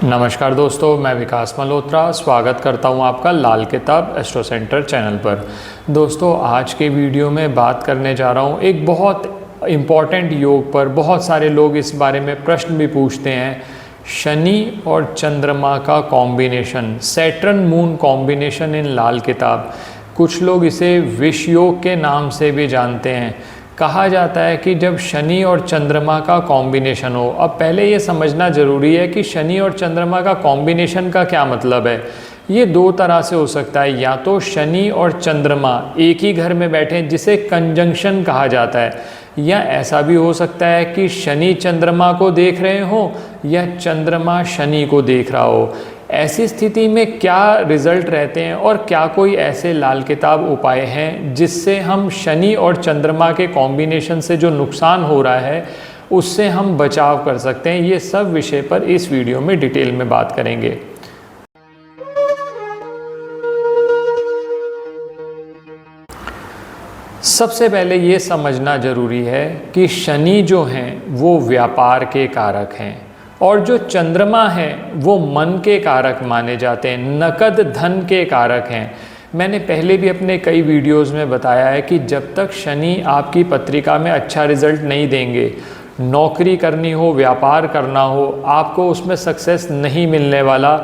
नमस्कार दोस्तों, मैं विकास मल्होत्रा स्वागत करता हूं आपका लाल किताब एस्ट्रो सेंटर चैनल पर। दोस्तों, आज के वीडियो में बात करने जा रहा हूं एक बहुत इम्पॉर्टेंट योग पर। बहुत सारे लोग इस बारे में प्रश्न भी पूछते हैं। शनि और चंद्रमा का कॉम्बिनेशन, सैटर्न मून कॉम्बिनेशन इन लाल किताब। कुछ लोग इसे विष योग के नाम से भी जानते हैं। कहा जाता है कि जब शनि और चंद्रमा का कॉम्बिनेशन हो, अब पहले ये समझना ज़रूरी है कि शनि और चंद्रमा का कॉम्बिनेशन का क्या मतलब है। ये दो तरह से हो सकता है, या तो शनि और चंद्रमा एक ही घर में बैठे जिसे कंजंक्शन कहा जाता है, या ऐसा भी हो सकता है कि शनि चंद्रमा को देख रहे हो या चंद्रमा शनि को देख रहा हो। ऐसी स्थिति में क्या रिजल्ट रहते हैं और क्या कोई ऐसे लाल किताब उपाय हैं जिससे हम शनि और चंद्रमा के कॉम्बिनेशन से जो नुकसान हो रहा है उससे हम बचाव कर सकते हैं। ये सब विषय पर इस वीडियो में डिटेल में बात करेंगे। सबसे पहले ये समझना ज़रूरी है कि शनि जो हैं वो व्यापार के कारक हैं और जो चंद्रमा है वो मन के कारक माने जाते हैं, नकद धन के कारक हैं। मैंने पहले भी अपने कई वीडियोस में बताया है कि जब तक शनि आपकी पत्रिका में अच्छा रिजल्ट नहीं देंगे, नौकरी करनी हो, व्यापार करना हो, आपको उसमें सक्सेस नहीं मिलने वाला।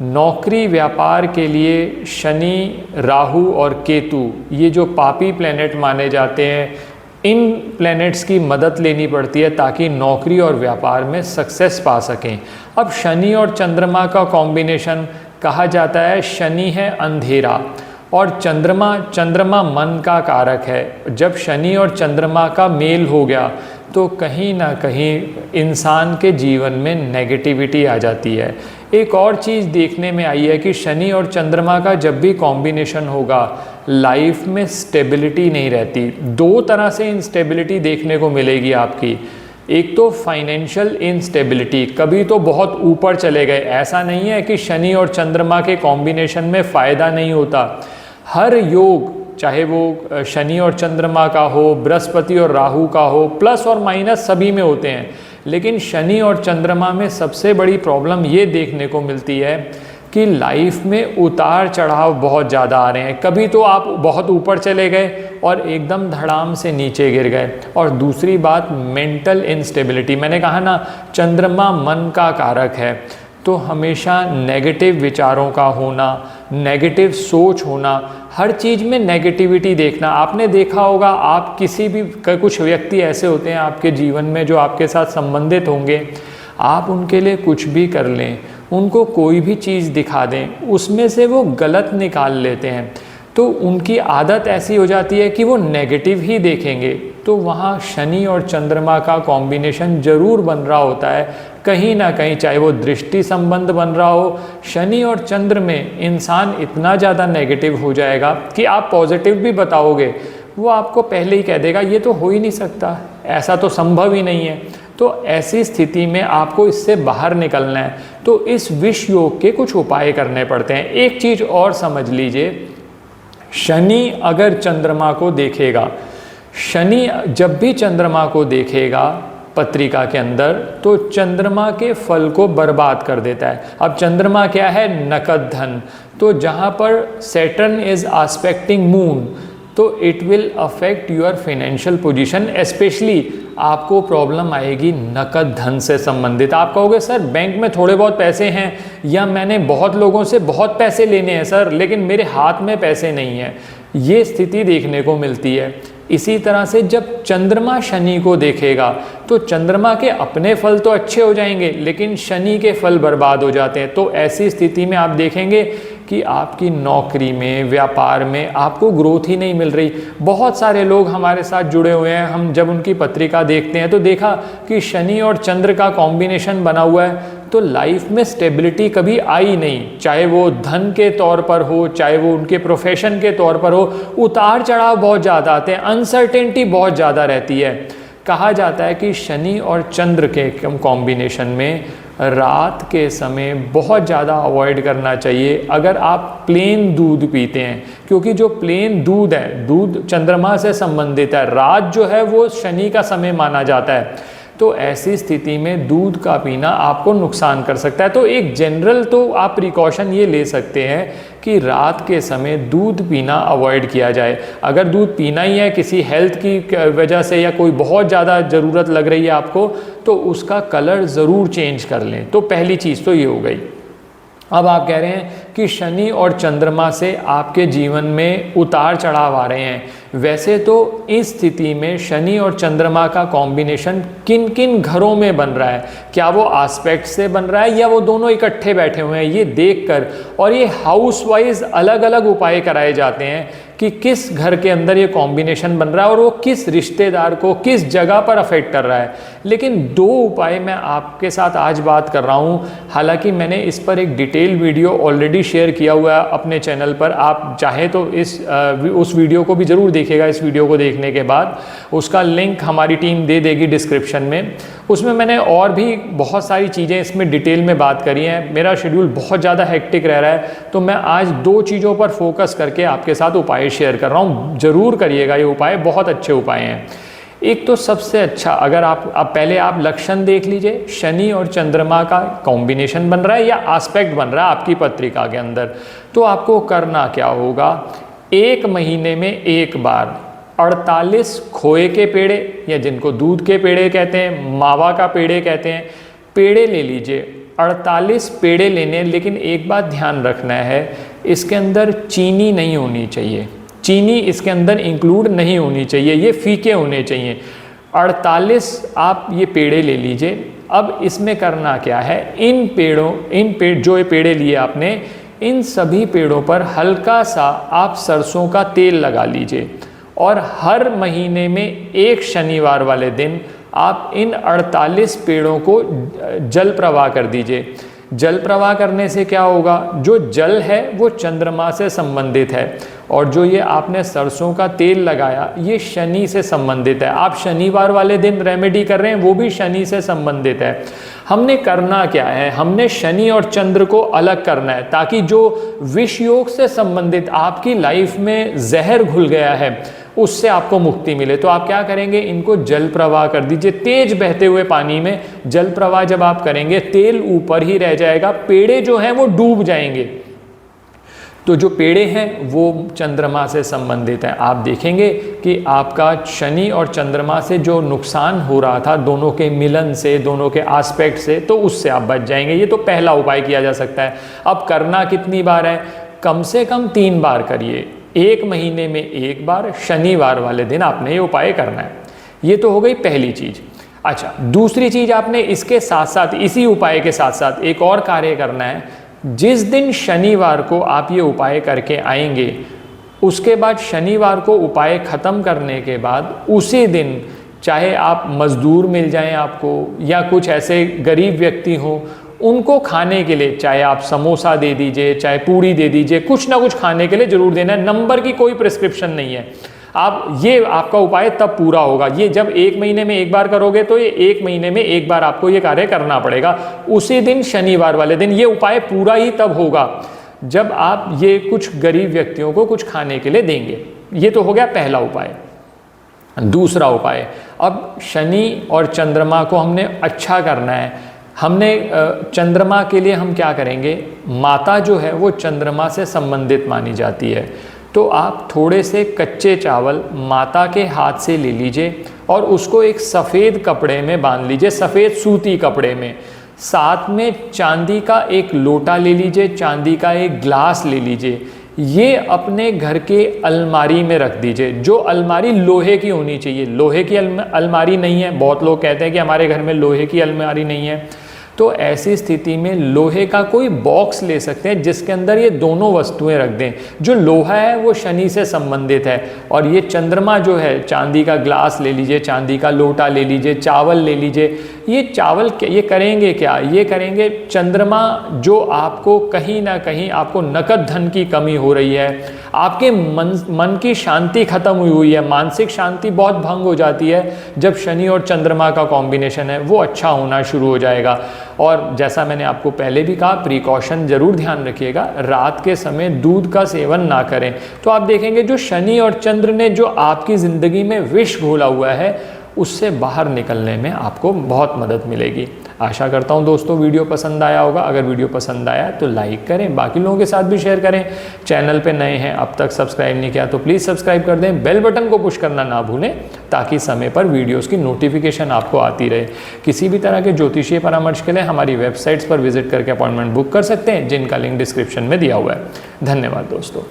नौकरी व्यापार के लिए शनि, राहु और केतु, ये जो पापी प्लैनेट माने जाते हैं, इन प्लैनेट्स की मदद लेनी पड़ती है ताकि नौकरी और व्यापार में सक्सेस पा सकें। अब शनि और चंद्रमा का कॉम्बिनेशन कहा जाता है, शनि है अंधेरा और चंद्रमा मन का कारक है। जब शनि और चंद्रमा का मेल हो गया तो कहीं ना कहीं इंसान के जीवन में नेगेटिविटी आ जाती है। एक और चीज़ देखने में आई है कि शनि और चंद्रमा का जब भी कॉम्बिनेशन होगा, लाइफ में स्टेबिलिटी नहीं रहती। दो तरह से इंस्टेबिलिटी देखने को मिलेगी आपकी। एक तो फाइनेंशियल इंस्टेबिलिटी, कभी तो बहुत ऊपर चले गए। ऐसा नहीं है कि शनि और चंद्रमा के कॉम्बिनेशन में फ़ायदा नहीं होता। हर योग, चाहे वो शनि और चंद्रमा का हो, बृहस्पति और राहु का हो, प्लस और माइनस सभी में होते हैं, लेकिन शनि और चंद्रमा में सबसे बड़ी प्रॉब्लम ये देखने को मिलती है कि लाइफ में उतार चढ़ाव बहुत ज़्यादा आ रहे हैं। कभी तो आप बहुत ऊपर चले गए और एकदम धड़ाम से नीचे गिर गए। और दूसरी बात, मेंटल इंस्टेबिलिटी। मैंने कहा ना, चंद्रमा मन का कारक है, तो हमेशा नेगेटिव विचारों का होना, नेगेटिव सोच होना, हर चीज़ में नेगेटिविटी देखना। आपने देखा होगा, आप किसी भी कुछ व्यक्ति ऐसे होते हैं आपके जीवन में जो आपके साथ संबंधित होंगे, आप उनके लिए कुछ भी कर लें, उनको कोई भी चीज़ दिखा दें, उसमें से वो गलत निकाल लेते हैं, तो उनकी आदत ऐसी हो जाती है कि वो नेगेटिव ही देखेंगे। तो वहाँ शनि और चंद्रमा का कॉम्बिनेशन ज़रूर बन रहा होता है कहीं ना कहीं, चाहे वो दृष्टि संबंध बन रहा हो। शनि और चंद्र में इंसान इतना ज़्यादा नेगेटिव हो जाएगा कि आप पॉजिटिव भी बताओगे, वो आपको पहले ही कह देगा ये तो हो ही नहीं सकता, ऐसा तो संभव ही नहीं है। तो ऐसी स्थिति में आपको इससे बाहर निकलना है, तो इस विष योग के कुछ उपाय करने पड़ते हैं। एक चीज़ और समझ लीजिए, शनि अगर चंद्रमा को देखेगा, शनि जब भी चंद्रमा को देखेगा पत्रिका के अंदर, तो चंद्रमा के फल को बर्बाद कर देता है। अब चंद्रमा क्या है? नकद धन। तो जहाँ पर सैटर्न इज एस्पेक्टिंग मून, तो it will affect your financial position. Specially आपको प्रॉब्लम आएगी नकद धन से संबंधित। आप कहोगे सर बैंक में थोड़े बहुत पैसे हैं, या मैंने बहुत लोगों से बहुत पैसे लेने हैं सर, लेकिन मेरे हाथ में पैसे नहीं है। ये स्थिति देखने को मिलती है। इसी तरह से जब चंद्रमा शनि को देखेगा तो चंद्रमा के अपने फल तो अच्छे हो जाएंगे, लेकिन शनि के फल बर्बाद हो जाते हैं। तो ऐसी स्थिति में आप देखेंगे कि आपकी नौकरी में, व्यापार में आपको ग्रोथ ही नहीं मिल रही। बहुत सारे लोग हमारे साथ जुड़े हुए हैं, हम जब उनकी पत्रिका देखते हैं तो देखा कि शनि और चंद्र का कॉम्बिनेशन बना हुआ है, तो लाइफ में स्टेबिलिटी कभी आई नहीं। चाहे वो धन के तौर पर हो, चाहे वो उनके प्रोफेशन के तौर पर हो, उतार चढ़ाव बहुत ज़्यादा आते हैं, अनसर्टेनिटी बहुत ज़्यादा रहती है। कहा जाता है कि शनि और चंद्र के कॉम्बिनेशन में रात के समय बहुत ज़्यादा अवॉइड करना चाहिए अगर आप प्लेन दूध पीते हैं, क्योंकि जो प्लेन दूध है, दूध चंद्रमा से संबंधित है। रात जो है वो शनि का समय माना जाता है, तो ऐसी स्थिति में दूध का पीना आपको नुकसान कर सकता है। तो एक जनरल तो आप प्रिकॉशन ये ले सकते हैं कि रात के समय दूध पीना अवॉइड किया जाए। अगर दूध पीना ही है किसी हेल्थ की वजह से या कोई बहुत ज़्यादा ज़रूरत लग रही है आपको, तो उसका कलर ज़रूर चेंज कर लें। तो पहली चीज़ तो ये हो गई। अब आप कह रहे हैं कि शनि और चंद्रमा से आपके जीवन में उतार चढ़ाव आ रहे हैं। वैसे तो इस स्थिति में शनि और चंद्रमा का कॉम्बिनेशन किन किन घरों में बन रहा है, क्या वो आस्पेक्ट से बन रहा है या वो दोनों इकट्ठे बैठे हुए हैं, ये देखकर और ये हाउस वाइज अलग अलग उपाय कराए जाते हैं कि किस घर के अंदर ये कॉम्बिनेशन बन रहा है और वो किस रिश्तेदार को किस जगह पर अफेक्ट कर रहा है। लेकिन 2 उपाय मैं आपके साथ आज बात कर रहा हूँ। हालांकि मैंने इस पर एक डिटेल वीडियो ऑलरेडी शेयर किया हुआ है अपने चैनल पर, आप चाहें तो उस वीडियो को भी ज़रूर देखिएगा। इस वीडियो को देखने के बाद उसका लिंक हमारी टीम दे देगी डिस्क्रिप्शन में। उसमें मैंने और भी बहुत सारी चीज़ें इसमें डिटेल में बात करी हैं। मेरा शेड्यूल बहुत ज़्यादा हेक्टिक रह रहा है, तो मैं आज 2 चीज़ों पर फोकस करके आपके साथ उपाय शेयर कर रहा हूँ। ज़रूर करिएगा, ये उपाय बहुत अच्छे उपाय हैं। एक तो सबसे अच्छा, अगर आप पहले आप लक्षण देख लीजिए, शनि और चंद्रमा का कॉम्बिनेशन बन रहा है या आस्पेक्ट बन रहा है आपकी पत्रिका के अंदर, तो आपको करना क्या होगा, 1 महीने में 1 बार 48 खोए के पेड़े या जिनको दूध के पेड़े कहते हैं, मावा का पेड़े कहते हैं, पेड़े ले लीजिए। 48 पेड़े लेने, लेकिन एक बात ध्यान रखना है, इसके अंदर चीनी नहीं होनी चाहिए। चीनी इसके अंदर इंक्लूड नहीं होनी चाहिए, ये फीके होने चाहिए। 48 आप ये पेड़े ले लीजिए। अब इसमें करना क्या है, जो ये पेड़े लिए आपने, इन सभी पेड़ों पर हल्का सा आप सरसों का तेल लगा लीजिए और हर महीने में 1 शनिवार वाले दिन आप इन 48 पेड़ों को जल प्रवाह कर दीजिए। जल प्रवाह करने से क्या होगा, जो जल है वो चंद्रमा से संबंधित है और जो ये आपने सरसों का तेल लगाया ये शनि से संबंधित है। आप शनिवार वाले दिन रेमेडी कर रहे हैं, वो भी शनि से संबंधित है। हमने करना क्या है, हमने शनि और चंद्र को अलग करना है ताकि जो विष योग से संबंधित आपकी लाइफ में जहर घुल गया है उससे आपको मुक्ति मिले। तो आप क्या करेंगे, इनको जल प्रवाह कर दीजिए। तेज बहते हुए पानी में जल प्रवाह जब आप करेंगे, तेल ऊपर ही रह जाएगा, पेड़े जो हैं वो डूब जाएंगे। तो जो पेड़े हैं वो चंद्रमा से संबंधित हैं। आप देखेंगे कि आपका शनि और चंद्रमा से जो नुकसान हो रहा था, दोनों के मिलन से, दोनों के आस्पेक्ट से, तो उससे आप बच जाएंगे। ये तो पहला उपाय किया जा सकता है। अब करना कितनी बार है, कम से कम 3 बार करिए। 1 महीने में 1 बार शनिवार वाले दिन आपने ये उपाय करना है। ये तो हो गई पहली चीज़। अच्छा, दूसरी चीज़ आपने इसके साथ साथ, इसी उपाय के साथ साथ एक और कार्य करना है। जिस दिन शनिवार को आप ये उपाय करके आएंगे, उसके बाद शनिवार को उपाय ख़त्म करने के बाद उसी दिन, चाहे आप मज़दूर मिल जाएं आपको या कुछ ऐसे गरीब व्यक्ति हों, उनको खाने के लिए चाहे आप समोसा दे दीजिए, चाहे पूड़ी दे दीजिए, कुछ ना कुछ खाने के लिए ज़रूर देना है। नंबर की कोई प्रिस्क्रिप्शन नहीं है। आप ये आपका उपाय तब पूरा होगा। ये जब 1 महीने में 1 बार करोगे तो ये 1 महीने में 1 बार आपको ये कार्य करना पड़ेगा। उसी दिन शनिवार वाले दिन ये उपाय पूरा ही तब होगा जब आप ये कुछ गरीब व्यक्तियों को कुछ खाने के लिए देंगे। ये तो हो गया पहला उपाय। दूसरा उपाय, अब शनि और चंद्रमा को हमने अच्छा करना है। हमने चंद्रमा के लिए हम क्या करेंगे, माता जो है वो चंद्रमा से संबंधित मानी जाती है। तो आप थोड़े से कच्चे चावल माता के हाथ से ले लीजिए और उसको एक सफ़ेद कपड़े में बांध लीजिए, सफ़ेद सूती कपड़े में। साथ में चांदी का एक लोटा ले लीजिए, चांदी का एक ग्लास ले लीजिए। ये अपने घर के अलमारी में रख दीजिए। जो अलमारी लोहे की होनी चाहिए। लोहे की अलमारी नहीं है, बहुत लोग कहते हैं कि हमारे घर में लोहे की अलमारी नहीं है, तो ऐसी स्थिति में लोहे का कोई बॉक्स ले सकते हैं जिसके अंदर ये दोनों वस्तुएं रख दें। जो लोहा है वो शनि से संबंधित है और ये चंद्रमा जो है, चांदी का ग्लास ले लीजिए, चांदी का लोटा ले लीजिए, चावल ले लीजिए। ये चावल ये करेंगे क्या, ये करेंगे, चंद्रमा जो आपको कहीं ना कहीं आपको नकद धन की कमी हो रही है, आपके मन की शांति खत्म हुई है, मानसिक शांति बहुत भंग हो जाती है, जब शनि और चंद्रमा का कॉम्बिनेशन है वो अच्छा होना शुरू हो जाएगा। और जैसा मैंने आपको पहले भी कहा, प्रिकॉशन ज़रूर ध्यान रखिएगा, रात के समय दूध का सेवन ना करें। तो आप देखेंगे जो शनि और चंद्र ने जो आपकी ज़िंदगी में विष घोला हुआ है उससे बाहर निकलने में आपको बहुत मदद मिलेगी। आशा करता हूँ दोस्तों वीडियो पसंद आया होगा। अगर वीडियो पसंद आया तो लाइक करें, बाकी लोगों के साथ भी शेयर करें। चैनल पे नए हैं, अब तक सब्सक्राइब नहीं किया तो प्लीज़ सब्सक्राइब कर दें। बेल बटन को पुश करना ना भूलें ताकि समय पर वीडियोस की नोटिफिकेशन आपको आती रहे। किसी भी तरह के ज्योतिषीय परामर्श के लिए हमारी वेबसाइट्स पर विजिट करके अपॉइंटमेंट बुक कर सकते हैं, जिनका लिंक डिस्क्रिप्शन में दिया हुआ है। धन्यवाद दोस्तों।